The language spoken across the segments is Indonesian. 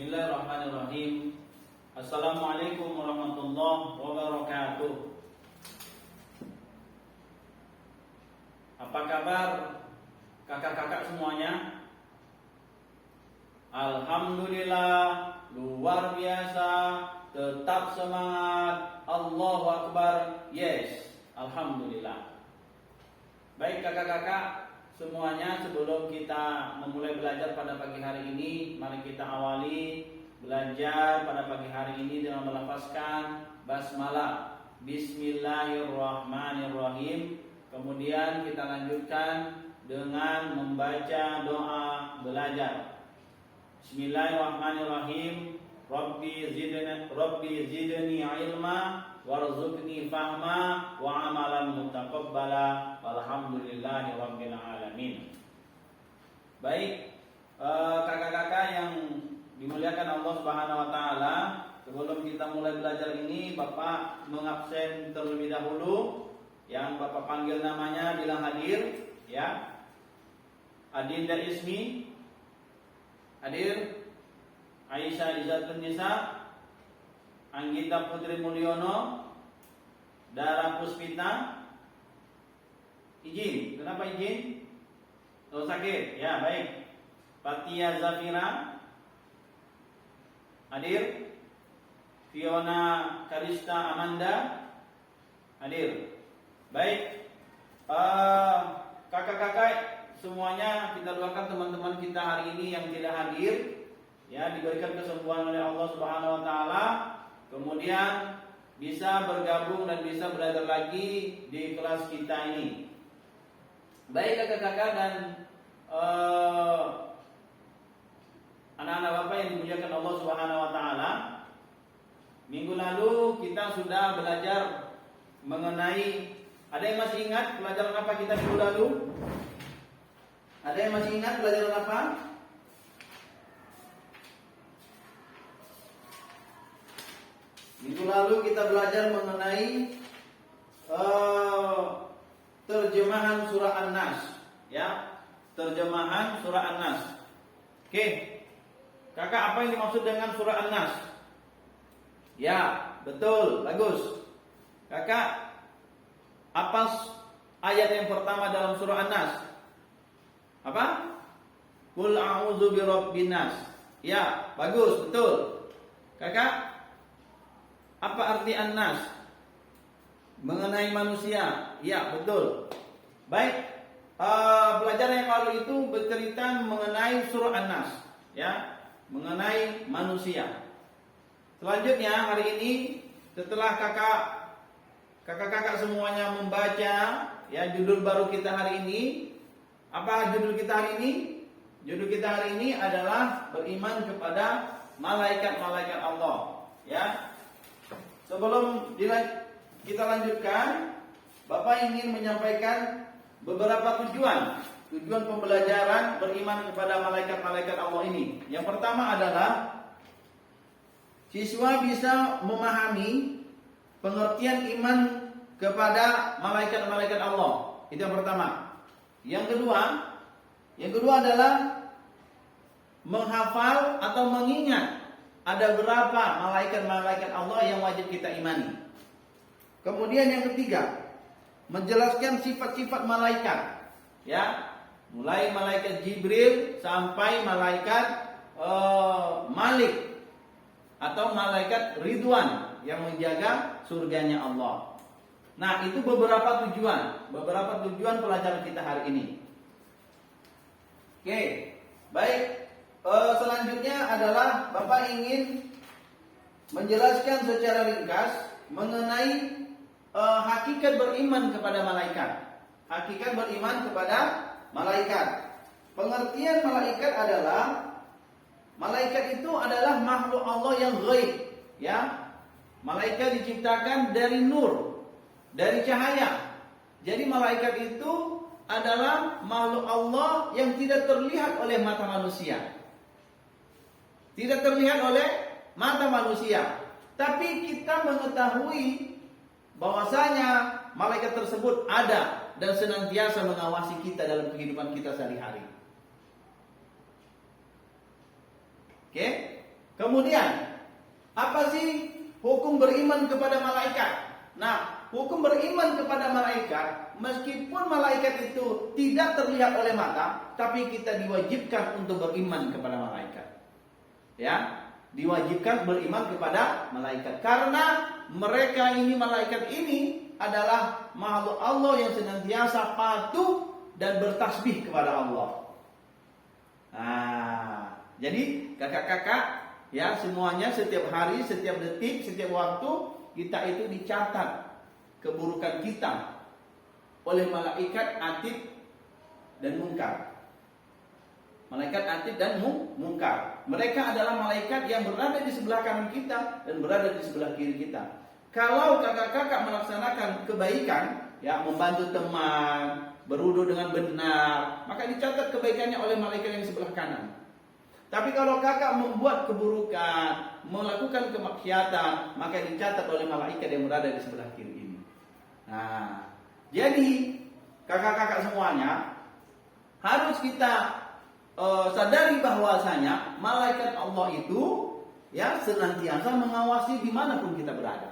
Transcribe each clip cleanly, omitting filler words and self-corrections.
Bismillahirrahmanirrahim. Assalamualaikum warahmatullahi wabarakatuh. Apa kabar kakak-kakak semuanya? Alhamdulillah, luar biasa, tetap semangat, Allahu Akbar, yes, Alhamdulillah. Baik kakak-kakak semuanya, sebelum kita memulai belajar pada pagi hari ini, mari kita awali belajar pada pagi hari ini dengan melafazkan basmalah, Bismillahirrahmanirrahim. Kemudian kita lanjutkan dengan membaca doa belajar. Bismillahirrahmanirrahim. Rabbi zidni ilma warzuqni fahma wa amalan mutaqabbala walhamdulillahi rabbil alamin. Baik, kakak-kakak yang dimuliakan Allah Subhanahu wa taala, sebelum kita mulai belajar ini, Bapak mengabsen terlebih dahulu. Yang Bapak panggil namanya bilang hadir, ya. Adinda Ismi hadir. Aisyah Izzatun Nisa, Anggita Putri Mulyono, Dara Puspita. Izin, kenapa izin? Oh, sakit, ya baik. Fatia Zafira hadir. Fiona Karista Amanda hadir. Baik, kakak-kakak semuanya, kita doakan teman-teman kita hari ini yang tidak hadir, ya, diberikan kesembuhan oleh Allah Subhanahu wa taala, kemudian bisa bergabung dan bisa belajar lagi di kelas kita ini. Baik kakak-kakak dan anak-anak Bapak yang dimuliakan Allah Subhanahu wa taala, minggu lalu kita sudah belajar mengenai, ada yang masih ingat pelajaran apa kita minggu lalu? Ada yang masih ingat pelajaran apa? Minggu lalu kita belajar mengenai terjemahan surah An-Nas, ya, terjemahan surah An-Nas. Oke, kakak, apa yang dimaksud dengan surah An-Nas? Ya, betul, bagus. Kakak, apa ayat yang pertama dalam surah An-Nas? Apa? Qul a'udzu birabbin nas. Ya, bagus, betul. Kakak, apa arti An-Nas? Mengenai manusia. Ya, betul. Baik, pelajaran yang lalu itu bercerita mengenai surah An-Nas, ya, mengenai manusia. Selanjutnya hari ini, setelah kakak-kakak semuanya membaca, ya, judul baru kita hari ini. Apa judul kita hari ini? Judul kita hari ini adalah beriman kepada malaikat-malaikat Allah, ya. Sebelum kita lanjutkan, Bapak ingin menyampaikan beberapa tujuan pembelajaran beriman kepada malaikat-malaikat Allah ini. Yang pertama adalah siswa bisa memahami pengertian iman kepada malaikat-malaikat Allah. Itu yang pertama. Yang kedua adalah menghafal atau mengingat ada berapa malaikat-malaikat Allah yang wajib kita imani. Kemudian yang ketiga, menjelaskan sifat-sifat malaikat, ya, mulai malaikat Jibril sampai malaikat Malik atau malaikat Ridwan yang menjaga surganya Allah. Nah, itu beberapa tujuan pelajaran kita hari ini. Oke, baik. Selanjutnya adalah Bapak ingin menjelaskan secara ringkas mengenai hakikat beriman kepada malaikat. Hakikat beriman kepada malaikat. Pengertian malaikat adalah, malaikat itu adalah makhluk Allah yang ghaib, ya. Malaikat diciptakan dari nur, dari cahaya. Jadi malaikat itu adalah makhluk Allah yang tidak terlihat oleh mata manusia. Tidak terlihat oleh mata manusia. Tapi kita mengetahui bahwasanya malaikat tersebut ada dan senantiasa mengawasi kita dalam kehidupan kita sehari-hari. Oke? Kemudian, apa sih hukum beriman kepada malaikat? Nah, hukum beriman kepada malaikat, meskipun malaikat itu tidak terlihat oleh mata, tapi kita diwajibkan untuk beriman kepada malaikat. Ya, diwajibkan beriman kepada malaikat karena mereka ini, malaikat ini adalah makhluk Allah yang senantiasa patuh dan bertasbih kepada Allah. Nah, jadi kakak-kakak, ya, semuanya setiap hari, setiap detik, setiap waktu kita itu dicatat keburukan kita oleh malaikat atid dan mungkar. Malaikat atid dan mungkar. Mereka adalah malaikat yang berada di sebelah kanan kita dan berada di sebelah kiri kita. Kalau kakak-kakak melaksanakan kebaikan, ya, membantu teman, berwudu dengan benar, maka dicatat kebaikannya oleh malaikat yang sebelah kanan. Tapi kalau kakak membuat keburukan, melakukan kemaksiatan, maka dicatat oleh malaikat yang berada di sebelah kiri ini. Nah, jadi kakak-kakak semuanya harus kita sadari bahwasanya malaikat Allah itu, ya, senantiasa mengawasi dimanapun kita berada.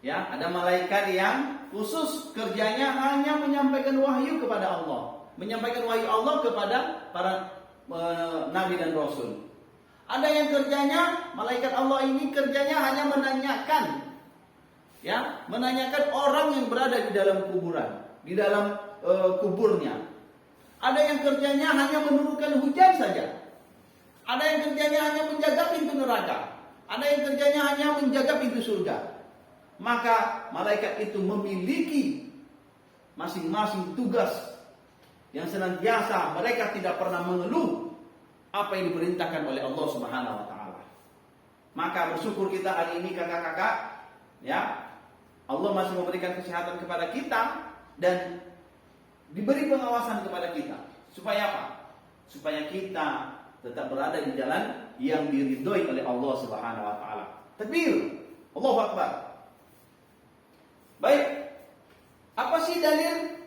Ya, ada malaikat yang khusus kerjanya hanya menyampaikan wahyu kepada Allah, menyampaikan wahyu Allah kepada para nabi dan rasul. Ada yang kerjanya, malaikat Allah ini kerjanya hanya menanyakan, ya, menanyakan orang yang berada di dalam kuburan, di dalam kuburnya. Ada yang kerjanya hanya menurunkan hujan saja. Ada yang kerjanya hanya menjaga pintu neraka. Ada yang kerjanya hanya menjaga pintu surga. Maka malaikat itu memiliki masing-masing tugas yang senantiasa mereka tidak pernah mengeluh apa yang diperintahkan oleh Allah Subhanahu wa taala. Maka bersyukur kita hari ini kakak-kakak, ya. Allah masih memberikan kesehatan kepada kita dan diberi pengawasan kepada kita. Supaya apa? Supaya kita tetap berada di jalan yang diridhoi oleh Allah Subhanahu wa taala. Takbir. Allahu Akbar. Baik. Apa sih dalil?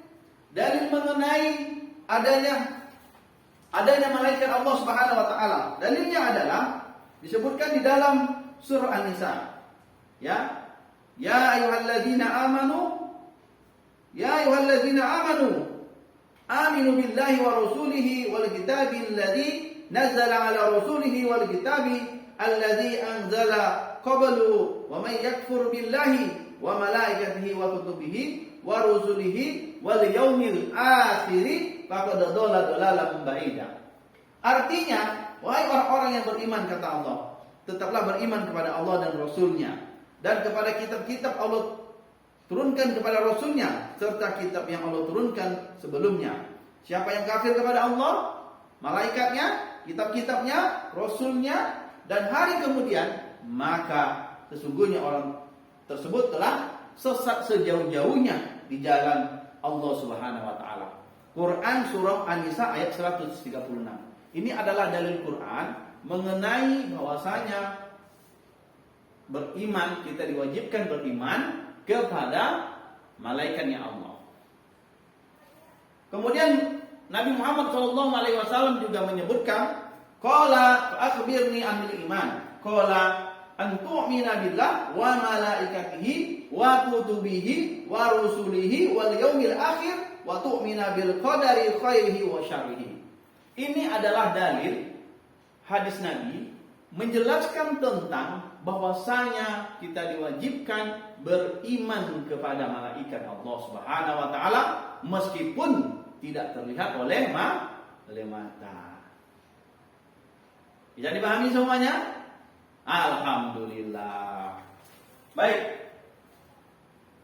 Dalil mengenai adanya malaikat Allah Subhanahu wa taala. Dalilnya adalah disebutkan di dalam surah An-Nisa. Ya. Ya ayyuhalladzina amanu aminu billahi wa rasulihi wal kitabi alladzi nazzala ala rasulihi wal kitabi alladzi anzala qablu wa man yakfur billahi wa malaikatihi wa kutubihi wa rusulihi wal yaumil akhir faqad dhalla dhalalan ba'ida. Artinya, wahai orang-orang yang beriman, kata Allah, tetaplah beriman kepada Allah dan Rasulnya, dan kepada kitab-kitab Allah turunkan kepada Rasulnya, serta kitab yang Allah turunkan sebelumnya. Siapa yang kafir kepada Allah, malaikatnya, kitab-kitabnya, Rasulnya, dan hari kemudian, maka sesungguhnya orang tersebut telah sesat sejauh-jauhnya di jalan Allah Subhanahu wa taala. Quran surah An-Nisa ayat 136. Ini adalah dalil Quran mengenai bahwasanya beriman, kita diwajibkan beriman kepada malaikatnya Allah. Kemudian Nabi Muhammad SAW juga menyebutkan, qala akhbirni anil iman, qala an tu'mina billah wa malaikatihi wa kutubihi wa rusulihi wal yaumil akhir wa tu'mina bil qadari khairihi wa syarrihi. Ini adalah dalil hadis Nabi menjelaskan tentang bahwasanya kita diwajibkan beriman kepada malaikat Allah Subhanahu wa taala meskipun tidak terlihat oleh mata. Bisa dipahami semuanya? Alhamdulillah. Baik.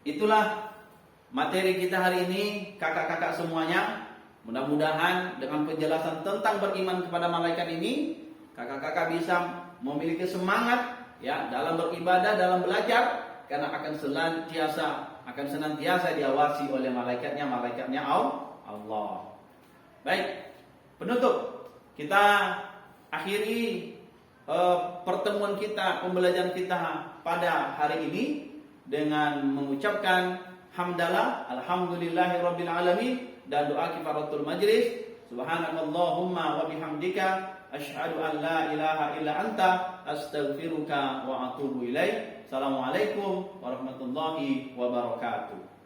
Itulah materi kita hari ini, kakak-kakak semuanya. Mudah-mudahan dengan penjelasan tentang beriman kepada malaikat ini, kakak-kakak bisa memiliki semangat, ya, dalam beribadah, dalam belajar, karena akan senantiasa diawasi oleh malaikatnya Allah. Baik, penutup, kita akhiri pertemuan kita, pembelajaran kita pada hari ini dengan mengucapkan hamdalah, alhamdulillahirabbil alamin, dan doa kifaratul majlis. Subhanakallahumma wa bihamdika asyhadu an la ilaha illa anta astaghfiruka wa atubu ilaik. Assalamualaikum warahmatullahi wabarakatuh.